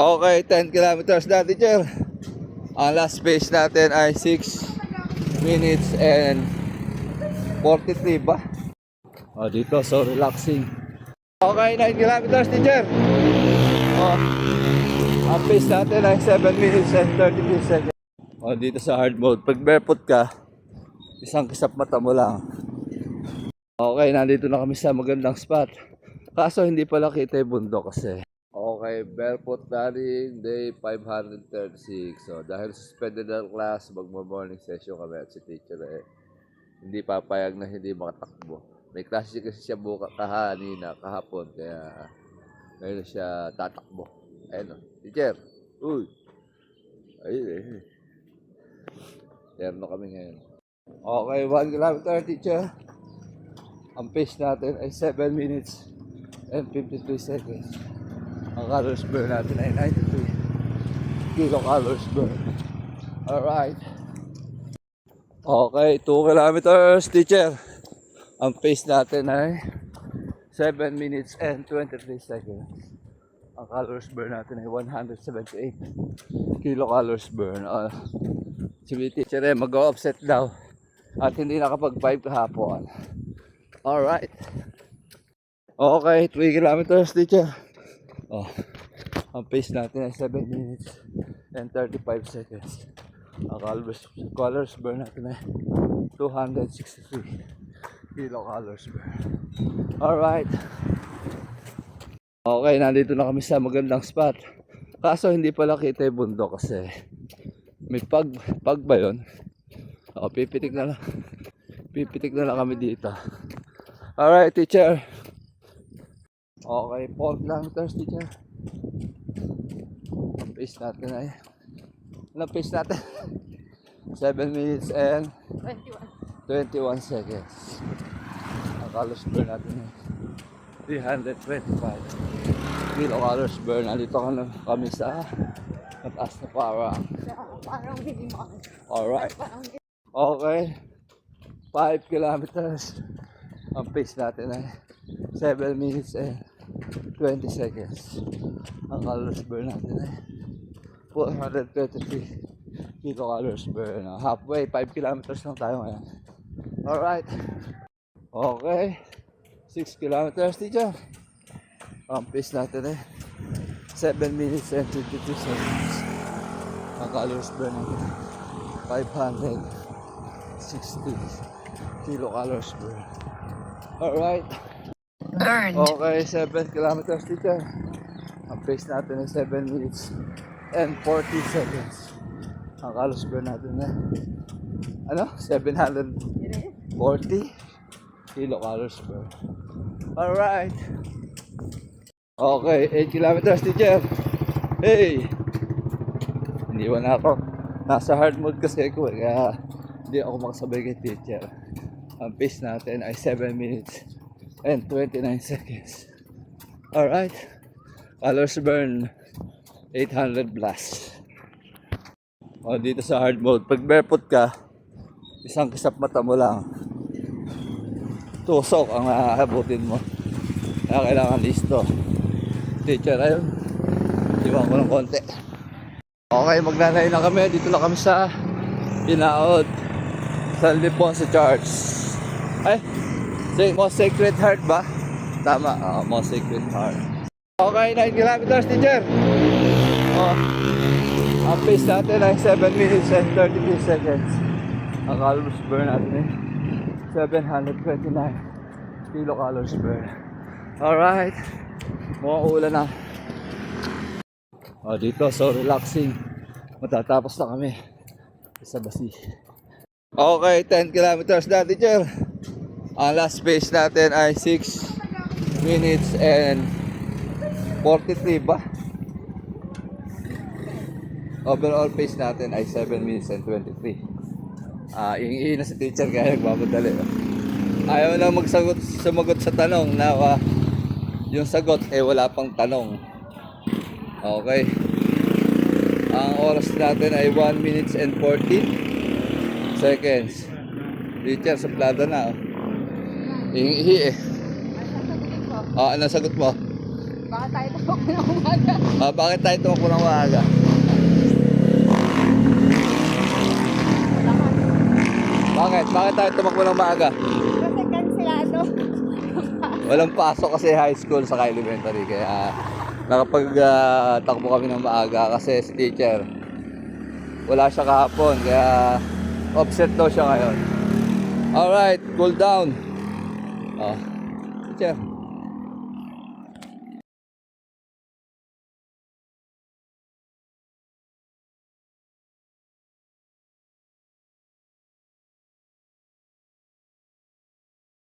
Okay, 10 kilometers na, teacher. Ang last pace natin ay 6 minutes and 43 ba? Dito, so relaxing. Okay, 9 kilometers, teacher. Ang pace natin ay 7 minutes and 33 seconds. Dito sa hard mode, pag barefoot ka, isang kisap mata mo lang. Okay, nandito na kami sa magandang spot. Kaso hindi pala kita yung bundok kasi. Okay, barefoot running day 536. So dahil suspended ang class, magmo-morning session kami at si teacher hindi papayag na hindi makatakbo. May klase kasi siya kahapon, kaya ngayon siya tatakbo. Ayun, teacher. Uy. Ayun. Terno kami ngayon. Okay, 1 kilometer, teacher. Ang pace natin ay 7 minutes and 53 seconds. Ang calories burn natin ay 93 kilocalories burn. Alright. Okay, 2 kilometers, teacher. Ang pace natin ay 7 minutes and 23 seconds. Ang calories burn natin ay 178 kilocalories burn. Si teacher mag-offset daw at hindi nakapag-5 kahapon. Alright. Okay, 3 kilometers, teacher. Ang pace natin ay 7 minutes and 35 seconds. Ang calories burn natin ay 263 kilocalories burn. Alright. Okay, nandito na kami sa magandang spot. Kaso hindi pala kita yung bundok kasi may pag ba yun? Pipitik na lang kami dito. Alright, teacher. Okay, 4 kilometers, teacher. Ang pace natin ay anong pace natin? 7 minutes and 21 seconds. Ang calories burn natin ay 325 kilocalories burn. Nandito kami sa mataas na parang. Alright. Okay. 5 kilometers. Ang pace natin ay 7 minutes and 20 seconds. Ang calories burn natin ay 433 kilocalories burn. Halfway, 5 kilometers lang tayo ngayon. Alright. Okay. 6 kilometers, teacher. Ang pace natin ay 7 minutes and 52 seconds. Ang calories burn natin 560 kilocalories burn. Alright. Earned. Okay, 7 kilometers, teacher. Ang pace natin ay 7 minutes and 40 seconds. Ang calories burn natin ay 740 kilocalories burn. Alright. Okay, 8 kilometers, teacher. Hey! Iniwan ako. Nasa hard mode kasi ako, kaya hindi ako makasabay kay teacher. Ang pace natin ay 7 minutes and 29 seconds. Alright. Calories burn 800 plus. Dito sa hard mode, pag barefoot ka, isang kisap mata mo lang. Tusok ang aabutin mo. Kaya kailangan listo. Teacher, ayun. Iwan ko ng konti. Okay, magnanay na kami. Dito na kami sa Pinaod. San Liponso Church. Most Sacred Heart ba? Tama, Most Sacred Heart. Okay, 9 kilometers, teacher. Ang pace natin ay 7 minutes and 33 seconds. Ang calories burn natin ay 729 kilocalories burn. Alright. Mukhang ulan na. Dito, so relaxing. Matatapos na kami sa basi. Okay, 10 kilometers na, teacher. Ang last pace natin ay 6 minutes and 43 ba? Overall pace natin ay 7 minutes and 23. Iingi na si teacher kaya nagmamadali. Ayaw na sumagot sa tanong na yung sagot wala pang tanong. Okay. Ang oras natin ay 1 minutes and 14 seconds. Teacher, suplada na. Iingi Ano sagot mo? Baka tayo tapok na umaga. Bakit tayo tumakbo ng maaga? Bakit? Bakit tayo tumakbo ng maaga? Kasi kansilado. Walang pasok kasi high school sa elementary. Kaya nakapag-takbo kami ng maaga kasi si teacher wala siya kahapon. Kaya offset daw siya ngayon. Alright, cool down. Oh, teacher.